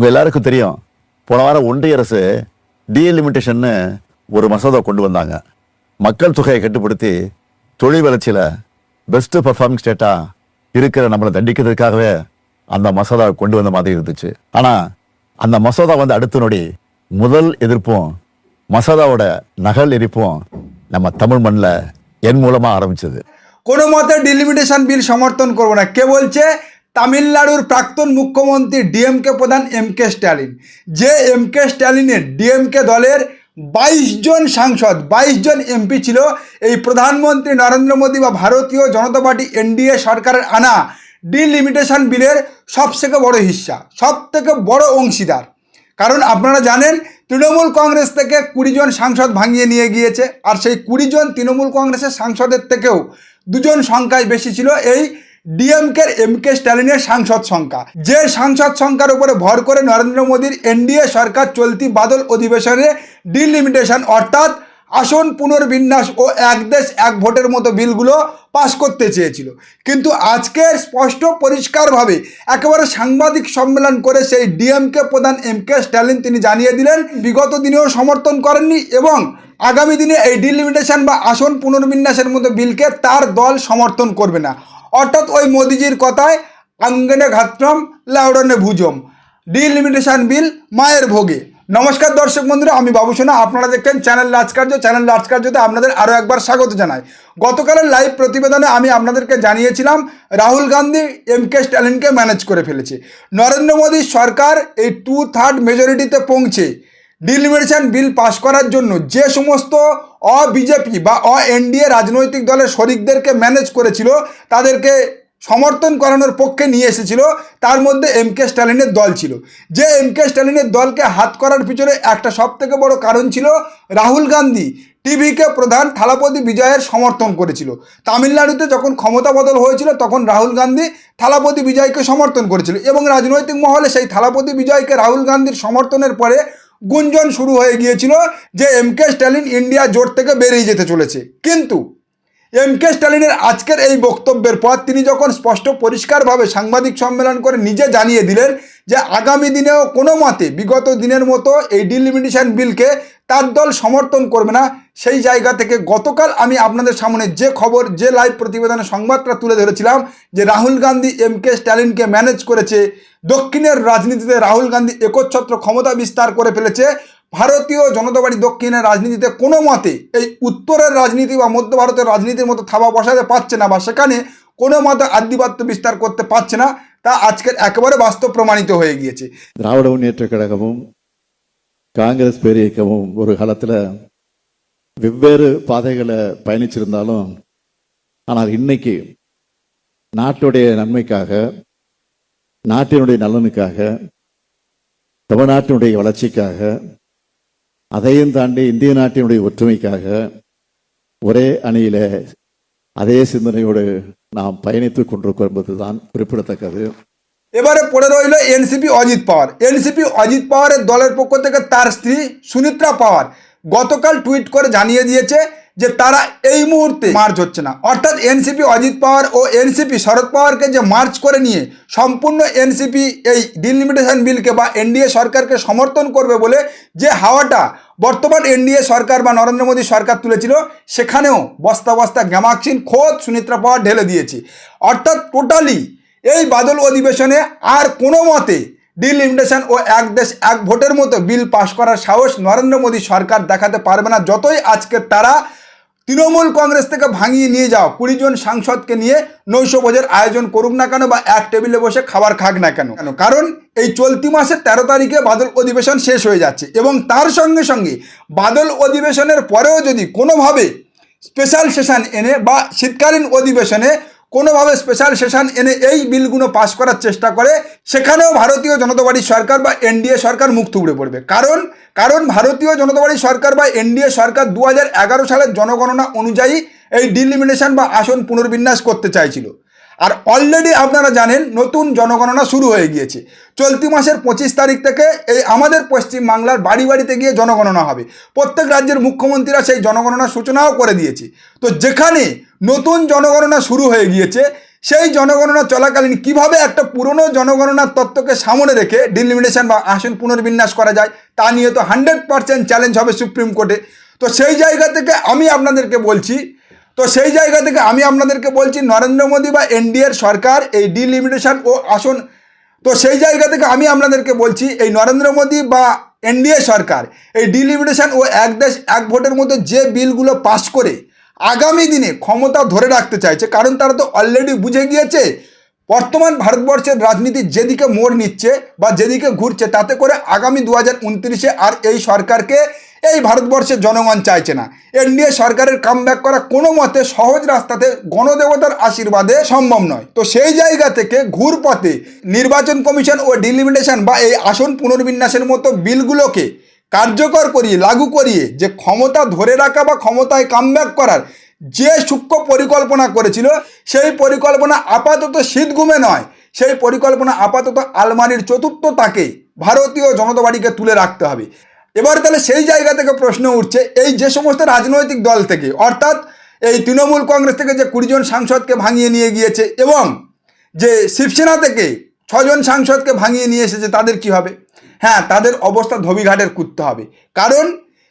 எல்லாருக்கும் தெரியும், போன வாரம் ஒன்றிய அரசு டீலிமிட்டேஷன்னு ஒரு மசோதா கொண்டு வந்தாங்க. மக்கள் தொகையை கட்டுப்படுத்தி தொழில் வளர்ச்சியில பெஸ்ட் பர்ஃபார்மிங் ஸ்டேட்டா இருக்கிற நம்மளை தண்டிக்கிறதுக்காகவே அந்த மசோதா கொண்டு வந்த மாதிரி இருந்துச்சு. ஆனா அந்த மசோதா வந்து அடுத்த நொடி முதல் எதிர்ப்பும் মশাদাவோட நகல் এরিপুம் நம்ம தமிழ் মண்ணில் এর மூலமா আরম্ভিச்சது। কোনো মতে ডিলিমিটেশন বিল সমর্থন করব না। কে বলছে? তামিলনাড়ুর প্রাক্তন মুখ্যমন্ত্রী ডিএমকে প্রধান এমকে স্ট্যালিন। যে এমকে স্ট্যালিনের ডিএমকে দলের 22 জন সাংসদ 22 জন এমপি ছিল এই প্রধানমন্ত্রী নরেন্দ্র মোদী বা ভারতীয় জনতা পার্টি এনডিএ সরকারের আনা ডিলিমিটেশন বিলের সবথেকে বড় হিস্সা, সবথেকে বড় অংশীদার। কারণ আপনারা জানেন তৃণমূল কংগ্রেস থেকে 20 জন সাংসদ ভাঙিয়ে নিয়ে গিয়েছে, আর সেই 20 জন তৃণমূল কংগ্রেসের সাংসদের থেকেও 2 জন সংখ্যায় বেশি ছিল এই ডিএমকের এমকে স্ট্যালিনের সাংসদ সংখ্যা। যে সাংসদ সংখ্যার উপরে ভর করে নরেন্দ্র মোদীর এনডিএ সরকার চলতি বাদল অধিবেশনে ডিলিমিটেশন অর্থাৎ আসন পুনর্বিন্যাস ও এক দেশ এক ভোটের মতো বিলগুলো পাশ করতে চেয়েছিল। কিন্তু আজকে স্পষ্ট পরিষ্কারভাবে একেবারে সাংবাদিক সম্মেলন করে সেই ডিএমকে প্রধান এমকে স্ট্যালিন তিনি জানিয়ে দিলেন বিগত দিনেও সমর্থন করেননি এবং আগামী দিনে এই ডিলিমিটেশন বা আসন পুনর্বিন্যাসের মতো বিলকে তার দল সমর্থন করবে না। অর্থাৎ ওই মোদিজির কথায় আঙ্গনে ঘাত্রম লাউডনে ভুজম, ডিলিমিটেশন বিল মায়ের ভোগে। নমস্কার দর্শক বন্ধুরা, আমি বাবু সোনা, আপনারা দেখছেন চ্যানেল রাজকার্য। চ্যানেল রাজকার্যতে আপনাদের আরও একবার স্বাগত জানাই। গতকালের লাইভ প্রতিবেদনে আমি আপনাদেরকে জানিয়েছিলাম রাহুল গান্ধী এমকে স্ট্যালিনকে ম্যানেজ করে ফেলেছে। নরেন্দ্র মোদীর সরকার এই 2/3 মেজরিটিতে পৌঁছে ডিলিমিটেশন বিল পাশ করার জন্য যে সমস্ত বিজেপি বা এনডিএ রাজনৈতিক দলের শরিকদেরকে ম্যানেজ করেছিল, তাদেরকে সমর্থন করানোর পক্ষে নিয়ে এসেছিল, তার মধ্যে এমকে স্ট্যালিনের দল ছিল। যে এমকে স্ট্যালিনের দলকে হাত করার পিছনে একটা সবথেকে বড় কারণ ছিল রাহুল গান্ধী টিভিকে প্রধান থালাপতি বিজয়ের সমর্থন করেছিল। তামিলনাড়ুতে যখন ক্ষমতা বদল হয়েছিল তখন রাহুল গান্ধী থালাপতি বিজয়কে সমর্থন করেছিল এবং রাজনৈতিক মহলে সেই থালাপতি বিজয়কে রাহুল গান্ধীর সমর্থনের পরে গুঞ্জন শুরু হয়ে গিয়েছিল যে এমকে স্ট্যালিন ইন্ডিয়া জোট থেকে বেরিয়ে যেতে চলেছে। কিন্তু এমকে স্ট্যালিনের আজকের এই বক্তব্যের পর তিনি যখন স্পষ্ট পরিষ্কারভাবে সাংবাদিক সম্মেলন করে নিজে জানিয়ে দিলেন যে আগামী দিনেও কোনো মতে বিগত দিনের মতো এই ডিলিমিটেশন বিলকে তার দল সমর্থন করবে না, সেই জায়গা থেকে গতকাল আমি আপনাদের সামনে যে খবর, যে লাইভ প্রতিবেদনে সংবাদটা তুলে ধরেছিলাম যে রাহুল গান্ধী এমকে স্ট্যালিনকে ম্যানেজ করেছে, দক্ষিণের রাজনীতিতে রাহুল গান্ধী একচ্ছত্র ক্ষমতা বিস্তার করে ফেলেছে, ভারতীয় জনতা পার্টি দক্ষিণের রাজনীতিতে কোনো মতে এই উত্তরের রাজনীতি বা মধ্য ভারতের রাজনীতির মতো থাবা বসাতে পারছে না বা সেখানে কোনো মতে আধিপত্য বিস্তার করতে পারছে না, তা আজকের একেবারে বাস্তব প্রমাণিত হয়ে গিয়েছে। திராவிட முன்னேற்ற கழகமும் காங்கிரஸ் பேரியக்கமும் ஒரு காலத்தில் வெவ்வேறு பாதைகளை பயணிச்சிருந்தாலும், ஆனால் இன்னைக்கு நாட்டுடைய நன்மைக்காக, நாட்டினுடைய நலனுக்காக, தமிழ்நாட்டினுடைய வளர்ச்சிக்காக, அதையும் தாண்டி இந்திய நாட்டினுடைய ஒற்றுமைக்காக ஒரே அணியில அதே சிந்தனையோடு நாம் பயணித்துக் கொண்டிருக்கிறோம் என்பதுதான் குறிப்பிடத்தக்கது। এবারে পড়ে রইল এনসিপি অজিত পাওয়ার। এনসিপি অজিত পাওয়ারের দলের পক্ষ থেকে তার স্ত্রী সুনিত্রা পাওয়ার গতকাল টুইট করে জানিয়ে দিয়েছে যে তারা এই মুহূর্তে মার্চ হচ্ছে না। অর্থাৎ এনসিপি অজিত পাওয়ার ও এনসিপি শরদ পাওয়ারকে যে মার্চ করে নিয়ে সম্পূর্ণ এনসিপি এই ডিলিমিটেশন বিলকে বা এনডিএ সরকারকে সমর্থন করবে বলে যে হাওয়াটা বর্তমান এনডিএ সরকার বা নরেন্দ্র মোদী সরকার তুলেছিল, সেখানেও বস্তা বস্তা গ্যামাক্সিন খোদ সুনিত্রা পাওয়ার ঢেলে দিয়েছে। অর্থাৎ টোটালি এই বাদল অধিবেশনে আর কোনো মতে ডিলিমিটেশন ও এক দেশ এক ভোটের মতো বিল পাশ করার সাহস নরেন্দ্র মোদী সরকার দেখাতে পারবে না, যতই আজকে তারা তৃণমূল কংগ্রেস থেকে ভাঙিয়ে নিয়ে যাও 20 জন সাংসদকে নিয়ে নৈশভোজের আয়োজন করুক না কেন বা এক টেবিলে বসে খাবার খাক না কেন। কারণ এই চলতি মাসের 13 তারিখে বাদল অধিবেশন শেষ হয়ে যাচ্ছে এবং তার সঙ্গে সঙ্গে বাদল অধিবেশনের পরেও যদি কোনোভাবে স্পেশাল সেশন এনে বা শীতকালীন অধিবেশনে কোনোভাবে স্পেশাল সেশন এনে এই বিলগুলো পাশ করার চেষ্টা করে, সেখানেও ভারতীয় জনতা পার্টি সরকার বা এনডিএ সরকার মুখ থুবড়ে পড়বে। কারণ ভারতীয় জনতা পার্টি সরকার বা এনডিএ সরকার 2011 সালের জনগণনা অনুযায়ী এই ডিলিমিটেশন বা আসন পুনর্বিন্যাস করতে চাইছিল। আর অলরেডি আপনারা জানেন নতুন জনগণনা শুরু হয়ে গিয়েছে। চলতি মাসের 25 তারিখ থেকে এই আমাদের পশ্চিমবাংলার বাড়ি বাড়িতে গিয়ে জনগণনা হবে। প্রত্যেক রাজ্যের মুখ্যমন্ত্রীরা সেই জনগণনার সূচনাও করে দিয়েছে। তো যেখানে নতুন জনগণনা শুরু হয়ে গিয়েছে, সেই জনগণনা চলাকালীন কিভাবে একটা পুরনো জনগণনার তত্ত্বকে সামনে রেখে ডিলিমিটেশন বা আসন পুনর্বিন্যাস করা যায় তা নিয়ে তো 100% চ্যালেঞ্জ হবে সুপ্রিম কোর্টে। তো সেই জায়গা থেকে আমি আপনাদেরকে বলছি নরেন্দ্র মোদী বা এনডিএর সরকার এই ডিলিমিটেশন ও আসন, তো সেই জায়গা থেকে আমি আপনাদেরকে বলছি এই নরেন্দ্র মোদী বা এনডিএ সরকার এই ডিলিমিটেশন ও এক দেশ এক ভোটের মধ্যে যে বিলগুলো পাস করে আগামী দিনে ক্ষমতা ধরে রাখতে চাইছে, কারণ তারা তো অলরেডি বুঝে গিয়েছে বর্তমান ভারতবর্ষের রাজনীতি যেদিকে মোড় নিচ্ছে বা যেদিকে ঘুরছে তাতে করে আগামী 2029-এ আর এই সরকারকে এই ভারতবর্ষের জনগণ চাইছে না। এনডিএ সরকারের কামব্যাক করা কোনো মতে সহজ রাস্তাতে গণদেবতার আশীর্বাদে সম্ভব নয়। তো সেই জায়গা থেকে ঘুরপথে নির্বাচন কমিশন ও ডিলিমিটেশন বা এই আসন পুনর্বিন্যাসের মতো বিলগুলোকে কার্যকর করিয়ে লাগু করিয়ে যে ক্ষমতা ধরে রাখা বা ক্ষমতায় কামব্যাক করার যে সূক্ষ্ম পরিকল্পনা করেছিল সেই পরিকল্পনা আপাতত শীতঘুমে নয়, সেই পরিকল্পনা আপাতত আলমারির চতুর্থ তাকে ভারতীয় জনতা পার্টিকে তুলে রাখতে হবে। এবার তাহলে সেই জায়গা থেকে প্রশ্ন উঠছে এই যে সমস্ত রাজনৈতিক দল থেকে অর্থাৎ এই তৃণমূল কংগ্রেস থেকে যে 20 জন সাংসদকে ভাঙিয়ে নিয়ে গিয়েছে এবং যে শিবসেনা থেকে 6 জন সাংসদকে ভাঙিয়ে নিয়ে এসেছে তাদের কি হবে? হ্যাঁ, তাদের অবস্থা ধোবিঘাটের কুত্তে হবে, কারণ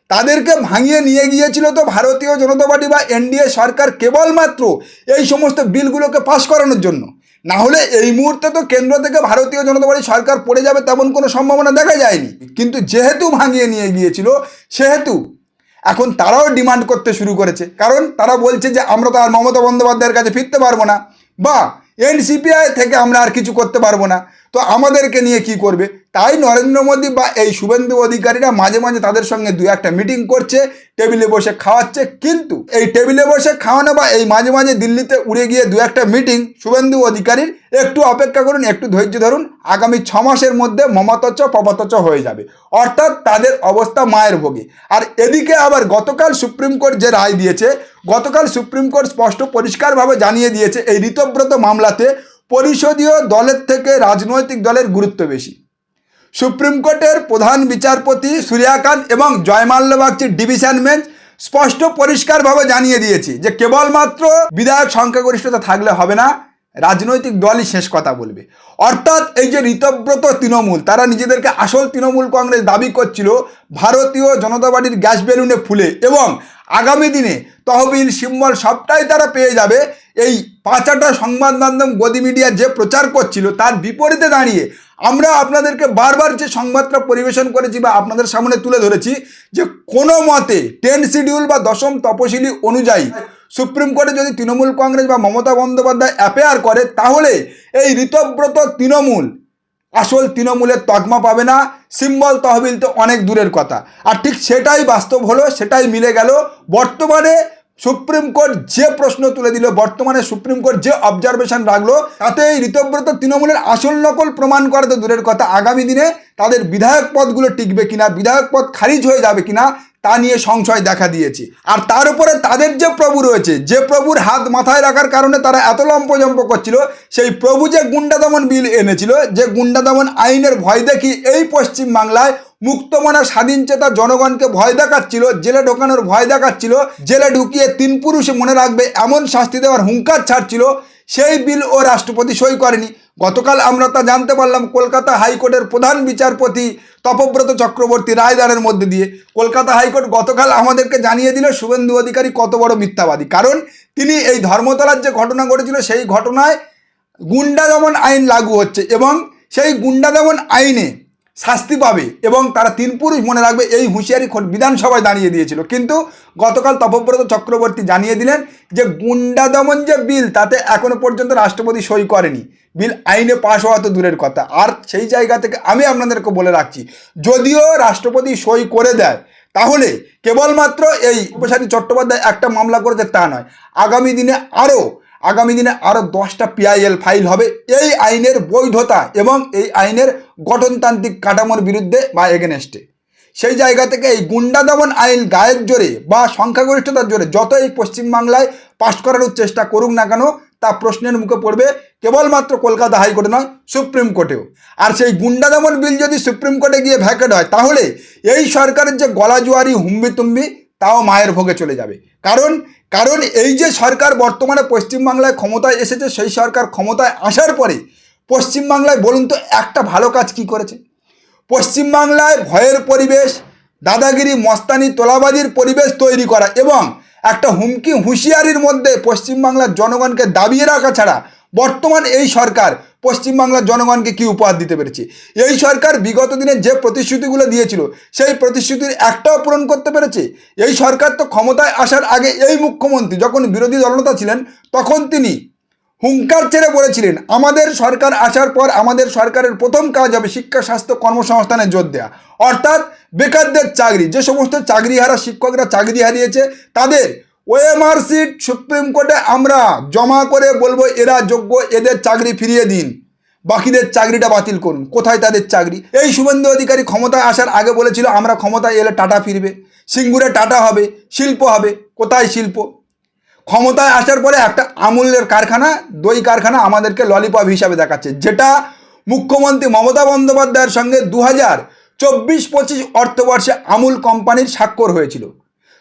তাদেরকে ভাঙিয়ে নিয়ে গিয়েছিল তো ভারতীয় জনতা পার্টি বা এনডিএ সরকার কেবলমাত্র এই সমস্ত বিলগুলোকে পাশ করানোর জন্য। না হলে এই মুহূর্তে তো কেন্দ্র থেকে ভারতীয় জনতা পার্টি সরকার পড়ে যাবে তেমন কোনো সম্ভাবনা দেখা যায়নি, কিন্তু যেহেতু ভাঙিয়ে নিয়ে গিয়েছিল সেহেতু এখন তারাও ডিমান্ড করতে শুরু করেছে, কারণ তারা বলছে যে আমরা তো আর মমতা বন্দ্যোপাধ্যায়ের কাছে ফিরতে পারবো না বা এনসিপিআই থেকে আমরা আর কিছু করতে পারবো না, তো আমাদেরকে নিয়ে কি করবে। তাই নরেন্দ্র মোদী বা এই শুভেন্দু অধিকারীরা মাঝে মাঝে তাদের সঙ্গে 2-1টা মিটিং করছে, টেবিলে বসে খাওয়াচ্ছে, কিন্তু এই টেবিলে বসে খাওয়ানো বা এই মাঝে মাঝে দিল্লিতে উড়ে গিয়ে 2-1টা মিটিং শুভেন্দু অধিকারীর একটু অপেক্ষা করুন, একটু ধৈর্য ধরুন, আগামী 6 মাসের মধ্যে মমতচ্চ পপতচ্চ হয়ে যাবে, অর্থাৎ তাদের অবস্থা মায়ের ভোগে। আর এদিকে আবার গতকাল সুপ্রিম কোর্ট যে রায় দিয়েছে, গতকাল সুপ্রিম কোর্ট স্পষ্ট পরিষ্কারভাবে জানিয়ে দিয়েছে এই ঋতব্রত মামলাতে পরিষদীয় দলের থেকে রাজনৈতিক দলের গুরুত্ব বেশি। সুপ্রিম কোর্টের প্রধান বিচারপতি সূর্যকান্ত এবং জয়মাল্য বাগচির ডিভিশন বেঞ্চ স্পষ্ট পরিষ্কারভাবে জানিয়ে দিয়েছে যে কেবলমাত্র বিধায়ক সংখ্যাগরিষ্ঠতা থাকলে হবে না, রাজনৈতিক দলই শেষ কথা বলবে। অর্থাৎ এই যে ঋতব্রত তৃণমূল, তারা নিজেদেরকে আসল তৃণমূল কংগ্রেস দাবি করছিল ভারতীয় জনতা পার্টির গ্যাস বেলুনে ফুলে, এবং আগামী দিনে তহবিল সিম্বল সবটাই তারা পেয়ে যাবে। এই 5-8টা সংবাদ মাধ্যম গদি মিডিয়া যে প্রচার করছিল তার বিপরীতে দাঁড়িয়ে আমরা আপনাদেরকে বারবার যে সংবাদটা পরিবেশন করেছি বা আপনাদের সামনে তুলে ধরেছি যে কোনো মতে 10 শিডিউল বা 10ম তপশিলি অনুযায়ী সুপ্রিম কোর্টে যদি তৃণমূল কংগ্রেস বা মমতা বন্দ্যোপাধ্যায় অ্যাপেয়ার করে তাহলে এই ঋতব্রত তৃণমূল আসল তৃণমূলের তকমা পাবে না, সিম্বল তহবিল তো অনেক দূরের কথা। আর ঠিক সেটাই বাস্তব হলো, সেটাই মিলে গেল। বর্তমানে সুপ্রিম কোর্ট যে প্রশ্ন তুলে দিল, বর্তমানে সুপ্রিম কোর্ট যে অবজারভেশন রাখলো, তাতে এই ঋতব্রত তৃণমূলের আসল নকল প্রমাণ করা তো দূরের কথা, আগামী দিনে তাদের বিধায়ক পদগুলো টিকবে কিনা, বিধায়ক পদ খারিজ হয়ে যাবে কিনা তা নিয়ে সংশয় দেখা দিয়েছে। আর তার উপরে তাদের যে প্রভু রয়েছে, যে প্রভুর হাত মাথায় রাখার কারণে তারা এত লম্পজম্প করছিল, সেই প্রভু যে গুন্ডা দমন বিল এনেছিল, যে গুন্ডা দমন আইনের ভয় দেখি এই পশ্চিমবাংলায় মুক্তমনা স্বাধীনচেতা জনগণকে ভয় দেখাচ্ছিল, জেলে ঢোকানোর ভয় দেখাচ্ছিল, জেলে ঢুকিয়ে 3 পুরুষে মনে রাখবে এমন শাস্তি দেওয়ার হুঙ্কার ছাড়ছিল, সেই বিল ও রাষ্ট্রপতি সই করেনি। গতকাল আমরা তা জানতে পারলাম কলকাতা হাইকোর্টের প্রধান বিচারপতি তপব্রত চক্রবর্তী রায়দানের মধ্যে দিয়ে। কলকাতা হাইকোর্ট গতকাল আমাদেরকে জানিয়ে দিল শুভেন্দু অধিকারী কত বড় মিথ্যাবাদী, কারণ তিনি এই ধর্মতলার যে ঘটনা ঘটেছিল সেই ঘটনায় গুন্ডা দমন আইন লাগু হচ্ছে এবং সেই গুন্ডা দমন আইনে শাস্তি পাবে এবং তারা 3 পুরুষ মনে রাখবে, এই হুঁশিয়ারি বিধানসভায় দাঁড়িয়ে দিয়েছিল। কিন্তু গতকাল তপব্রত চক্রবর্তী জানিয়ে দিলেন যে গুন্ডা দমন যে বিল তাতে এখনো পর্যন্ত রাষ্ট্রপতি সই করেনি, বিল আইনে পাশ হওয়া তো দূরের কথা। আর সেই জায়গা থেকে আমি আপনাদেরকে বলে রাখছি, যদিও রাষ্ট্রপতি সই করে দেয় তাহলে কেবলমাত্র এই উপসারী চট্টোপাধ্যায় একটা মামলা করেছে তা নয়, আগামী দিনে আরও 10টা PIL ফাইল হবে এই আইনের বৈধতা এবং এই আইনের গঠনতান্ত্রিক কাঠামোর বিরুদ্ধে বা এগেনস্টে। সেই জায়গা থেকে এই গুন্ডা দমন আইন গায়ের জোরে বা সংখ্যাগরিষ্ঠতার জোরে যত এই পশ্চিমবাংলায় পাশ করানোর চেষ্টা করুক না কেন তা প্রশ্নের মুখে পড়বে কেবলমাত্র কলকাতা হাইকোর্টে নয়, সুপ্রিম কোর্টেও। আর সেই গুন্ডা দমন বিল যদি সুপ্রিম কোর্টে গিয়ে ভ্যাকেট হয় তাহলে এই সরকারের যে গলাজুয়ারি হুম্বিতুম্বি তাও মায়ের ভোগে চলে যাবে। কারণ কারণ এই যে সরকার বর্তমানে পশ্চিমবাংলায় ক্ষমতায় এসেছে, সেই সরকার ক্ষমতায় আসার পরে পশ্চিমবাংলায় বলুন তো একটা ভালো কাজ কি করেছে? পশ্চিমবাংলায় ভয়ের পরিবেশ, দাদাগিরি, মস্তানি, তোলাবাজির পরিবেশ তৈরি করা এবং একটা হুমকি হুঁশিয়ারির মধ্যে পশ্চিমবাংলার জনগণকে দাবিয়ে রাখা ছাড়া বর্তমান এই সরকার পশ্চিমবাংলার জনগণকে কি উপহার দিতে পেরেছে? এই সরকার বিগত দিনে যে প্রতিশ্রুতিগুলো দিয়েছিল সেই প্রতিশ্রুতির একটাও পূরণ করতে পেরেছে? এই সরকার তো ক্ষমতায় আসার আগে এই মুখ্যমন্ত্রী যখন বিরোধী দলনেতা ছিলেন তখন তিনি হুঙ্কার ছেড়ে বলেছিলেন, আমাদের সরকার আসার পর আমাদের সরকারের প্রথম কাজ হবে শিক্ষা, স্বাস্থ্য, কর্মসংস্থানে জোর দেওয়া। অর্থাৎ বেকারদের চাকরি, যে সমস্ত চাকরিহারা শিক্ষকরা চাকরি হারিয়েছে তাদের ওএমআর সিট সুপ্রিম কোর্টে আমরা জমা করে বলবো এরা যোগ্য, এদের চাকরি ফিরিয়ে দিন, বাকিদের চাকরিটা বাতিল করুন। কোথায় তাদের চাকরি? এই শুভেন্দু অধিকারী ক্ষমতায় আসার আগে বলেছিল আমরা ক্ষমতায় এলে টাটা ফিরবে, সিঙ্গুরে টাটা হবে, শিল্প হবে। কোথায় শিল্প? ক্ষমতায় আসার পরে একটা আমুলের কারখানা, দই কারখানা আমাদেরকে ললিপপ হিসাবে দেখাচ্ছে, যেটা মুখ্যমন্ত্রী মমতা বন্দ্যোপাধ্যায়ের সঙ্গে 2024-25 অর্থবর্ষে আমুল কোম্পানির স্বাক্ষর হয়েছিল।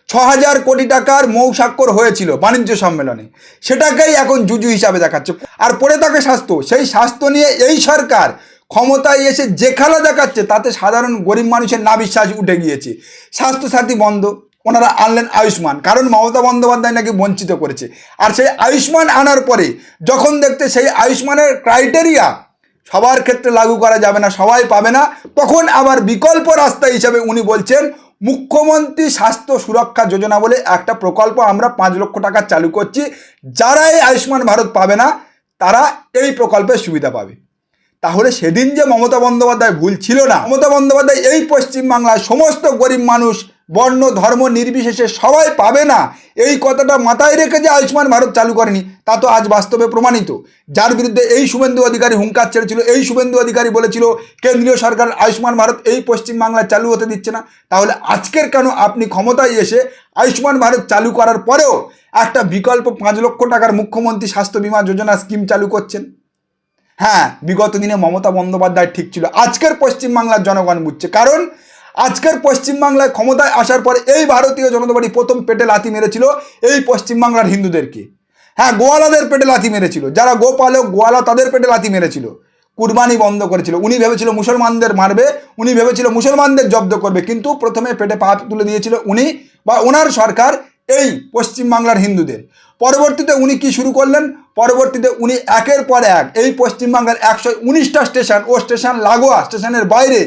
6,000 কোটি টাকার মৌ স্বাক্ষর হয়েছিল বাণিজ্য সম্মেলনে, সেটাকেই এখন জুজু হিসাবে দেখাচ্ছে। আর পড়ে থাকে স্বাস্থ্য, সেই স্বাস্থ্য নিয়ে এই সরকার ক্ষমতায় এসে যে খেলা দেখাচ্ছে তাতে সাধারণ গরিব মানুষের না বিশ্বাস উঠে গিয়েছে। স্বাস্থ্যসাথী বন্ধ, ওনারা আনলেন আয়ুষ্মান, কারণ মমতা বন্দ্যোপাধ্যায় নাকি বঞ্চিত করেছে। আর সেই আয়ুষ্মান আনার পরে যখন দেখতে সেই আয়ুষ্মানের ক্রাইটেরিয়া সবার ক্ষেত্রে লাগু করা যাবে না, সবাই পাবে না, তখন আবার বিকল্প রাস্তা হিসাবে উনি বলছেন মুখ্যমন্ত্রী স্বাস্থ্য সুরক্ষা যোজনা বলে একটা প্রকল্প আমরা 5 লক্ষ টাকা চালু করছি, যারা এই আয়ুষ্মান ভারত পাবে না তারা এই প্রকল্পের সুবিধা পাবে। তাহলে সেদিন যে মমতা বন্দ্যোপাধ্যায় ভুল ছিল না, মমতা বন্দ্যোপাধ্যায় এই পশ্চিমবাংলায় সমস্ত গরিব মানুষ বর্ণ ধর্ম নির্বিশেষে সবাই পাবে না এই কথাটা মাথায় রেখে যে আয়ুষ্মান ভারত চালু করেনি তা তো আজ বাস্তবে প্রমাণিত। যার বিরুদ্ধে এই শুভেন্দু অধিকারী হুঙ্কার ছেড়েছিল, এই শুভেন্দু অধিকারী বলেছিল কেন্দ্রীয় সরকার আয়ুষ্মান ভারত এই পশ্চিমবাংলায় চালু হতে দিচ্ছে না, তাহলে আজকের কেন আপনি ক্ষমতায় এসে আয়ুষ্মান ভারত চালু করার পরেও একটা বিকল্প 5 লক্ষ টাকার মুখ্যমন্ত্রী স্বাস্থ্য বীমা যোজনা স্কিম চালু করছেন? হ্যাঁ, বিগত দিনে মমতা বন্দ্যোপাধ্যায় ঠিক ছিল, আজকের পশ্চিমবাংলার জনগণ বুঝছে। কারণ আজকের পশ্চিমবাংলায় ক্ষমতায় আসার পরে এই ভারতীয় জনতা পার্টি প্রথম পেটে লাথি মেরেছিল এই পশ্চিমবাংলার হিন্দুদেরকে। হ্যাঁ, গোয়ালাদের পেটে লাথি মেরেছিল, যারা গোপালক গোয়ালা তাদের পেটে লাথি মেরেছিল, কুরবানি বন্ধ করেছিল। উনি ভেবেছিল মুসলমানদের মারবে, উনি ভেবেছিল মুসলমানদের জব্দ করবে, কিন্তু প্রথমে পেটে পা তুলে দিয়েছিল উনি বা ওনার সরকার এই পশ্চিমবাংলার হিন্দুদের। পরবর্তীতে উনি কি শুরু করলেন? পরবর্তীতে উনি একের পর এক এই পশ্চিমবাংলার 119টা স্টেশন ও স্টেশন লাগোয়া স্টেশনের বাইরে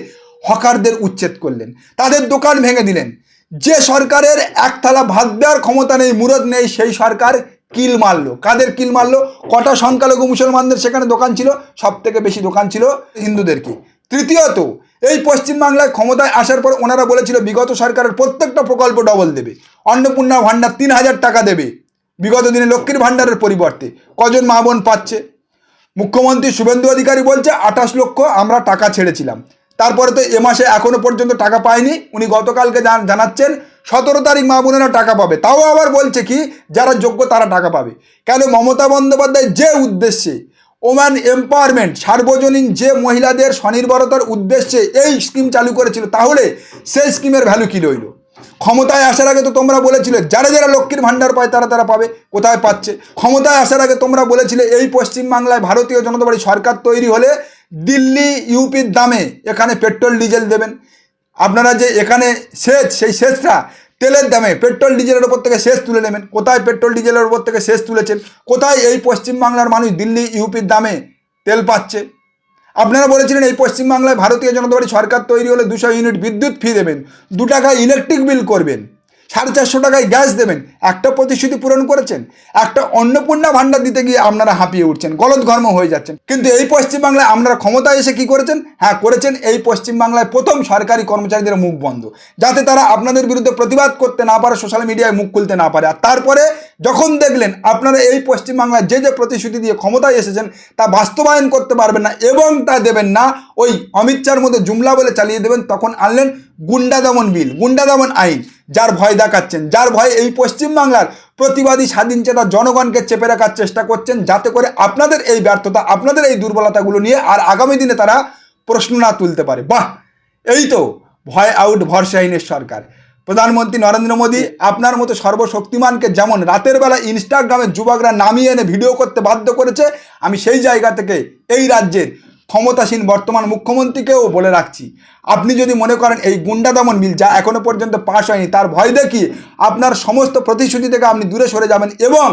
হকারদের উচ্ছেদ করলেন, তাদের দোকান ভেঙে দিলেন। যে সরকারের এক থালা ভাত দেওয়ার ক্ষমতা নেই, মুরদ নেই, সেই সরকার কিল মারলো। কাদের কিল মারলো? কটা সংখ্যালঘু মুসলমানদের সেখানে দোকান ছিল, সব থেকে বেশি দোকান ছিল হিন্দুদেরকে। তৃতীয়ত, এই পশ্চিমবাংলায় ক্ষমতায় আসার পর ওনারা বলেছিল বিগত সরকারের প্রত্যেকটা প্রকল্প ডবল দেবে, অন্নপূর্ণা ভাণ্ডার 3,000 টাকা দেবে বিগত দিনে লক্ষ্মীর ভাণ্ডারের পরিবর্তে। কজন মা বোন পাচ্ছে? মুখ্যমন্ত্রী শুভেন্দু অধিকারী বলছে 28 লক্ষ আমরা টাকা ছেড়েছিলাম, তারপরে তো এ মাসে এখনো পর্যন্ত টাকা পায়নি। উনি গতকালকে জানাচ্ছেন 17 তারিখ মা বোনেরা টাকা পাবে, তাও আবার বলছে কি যারা যোগ্য তারা টাকা পাবে। কেন? মমতা বন্দ্যোপাধ্যায় যে উদ্দেশ্যে ওম্যান এম্পাওয়ারমেন্ট, সার্বজনীন যে মহিলাদের স্বনির্ভরতার উদ্দেশ্যে এই স্কিম চালু করেছিল, তাহলে সেই স্কিমের ভ্যালু কী রইল? ক্ষমতায় আসার আগে তো তোমরা বলেছিলে যারা যারা লক্ষ্মীর ভাণ্ডার পায় তারা তারা পাবে, কোথায় পাচ্ছে? ক্ষমতায় আসার আগে তোমরা বলেছিলে এই পশ্চিমবাংলায় ভারতীয় জনতা পার্টি সরকার তৈরি হলে দিল্লি ইউপির দামে এখানে পেট্রোল ডিজেল দেবেন। আপনারা যে এখানে সেচ, সেই সেচটা তেলের দামে পেট্রোল ডিজেলের ওপর থেকে সেচ তুলে নেবেন। কোথায় পেট্রোল ডিজেলের ওপর থেকে সেচ তুলেছেন? কোথায় এই পশ্চিমবাংলার মানুষ দিল্লি ইউপির দামে তেল পাচ্ছে? আপনারা বলেছিলেন এই পশ্চিমবাংলায় ভারতীয় জনতা পার্টি সরকার তৈরি হলে 200 ইউনিট বিদ্যুৎ ফ্রি দেবেন, 2 টাকায় ইলেকট্রিক বিল করবেন, 450 টাকায় গ্যাস দেবেন। একটা প্রতিশ্রুতি পূরণ করেছেন? একটা অন্নপূর্ণা ভাণ্ডার দিতে গিয়ে আপনারা হাঁপিয়ে উঠছেন, গলদঘর্ম হয়ে যাচ্ছেন। কিন্তু এই পশ্চিমবাংলায় আপনারা ক্ষমতায় এসে কি করেছেন? হ্যাঁ করেছেন, এই পশ্চিমবাংলায় প্রথম সরকারি কর্মচারীদের মুখ বন্ধ, যাতে তারা আপনাদের বিরুদ্ধে প্রতিবাদ করতে না পারে, সোশ্যাল মিডিয়ায় মুখ খুলতে না পারে। আর তারপরে যখন দেখলেন আপনারা এই পশ্চিমবাংলায় যে যে প্রতিশ্রুতি দিয়ে ক্ষমতায় এসেছেন তা বাস্তবায়ন করতে পারবেন না এবং তা দেবেন না, ওই অমিত শাহর মধ্যে জুমলা বলে চালিয়ে দেবেন, তখন আনলেন গুন্ডা দমন বিল, গুন্ডা দমন আইন, যার ভয় দেখাচ্ছেন, যার ভয়ে এই পশ্চিমবাংলার প্রতিবাদী স্বাধীনচেতা জনগণকে চেপে রাখার চেষ্টা করছেন, যাতে করে আপনাদের এই ব্যর্থতা, আপনাদের এই দুর্বলতাগুলো নিয়ে আর আগামী দিনে তারা প্রশ্ন না তুলতে পারে। বাহ, এই তো ভয় আউট ভরসাহীনের সরকার। প্রধানমন্ত্রী নরেন্দ্র মোদী আপনার মতো সর্বশক্তিমানকে যেমন রাতের বেলা ইনস্টাগ্রামে যুবকরা নামিয়ে এনে ভিডিও করতে বাধ্য করেছে, আমি সেই জায়গা থেকে এই রাজ্যের ক্ষমতাসীন বর্তমান মুখ্যমন্ত্রীকেও বলে রাখছি, আপনি যদি মনে করেন এই গুন্ডা দমন বিল যা এখনো পর্যন্ত পাশ হয়নি তার ভয় দেখিয়ে আপনার সমস্ত প্রতিশ্রুতি থেকে আপনি দূরে সরে যাবেন এবং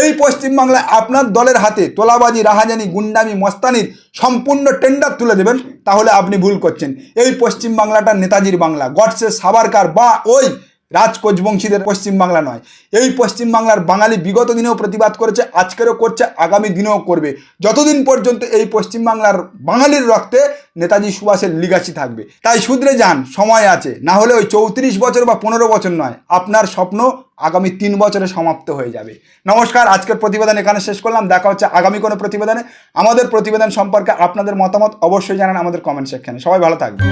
এই পশ্চিমবাংলায় আপনার দলের হাতে তোলাবাজি, রাহাজানি, গুন্ডামি, মস্তানির সম্পূর্ণ টেন্ডার তুলে দেবেন, তাহলে আপনি ভুল করছেন। এই পশ্চিমবাংলাটা নেতাজির বাংলা, গডসে, সাভারকার বা ওই রাজকোচবংশীদের পশ্চিমবাংলা নয়। এই পশ্চিমবাংলার বাঙালি বিগত দিনেও প্রতিবাদ করেছে, আজকেরও করছে, আগামী দিনেও করবে, যতদিন পর্যন্ত এই পশ্চিমবাংলার বাঙালির রক্তে নেতাজি সুভাষের লিগাসি থাকবে। তাই শুধরে যান, সময় আছে, না হলে ওই 34 বছর বা 15 বছর নয়, আপনার স্বপ্ন আগামী 3 বছরে সমাপ্ত হয়ে যাবে। নমস্কার, আজকের প্রতিবেদন এখানে শেষ করলাম। দেখা হচ্ছে আগামী কোনো প্রতিবেদনে। আমাদের প্রতিবেদন সম্পর্কে আপনাদের মতামত অবশ্যই জানান আমাদের কমেন্ট সেকশনে। সবাই ভালো থাকবেন।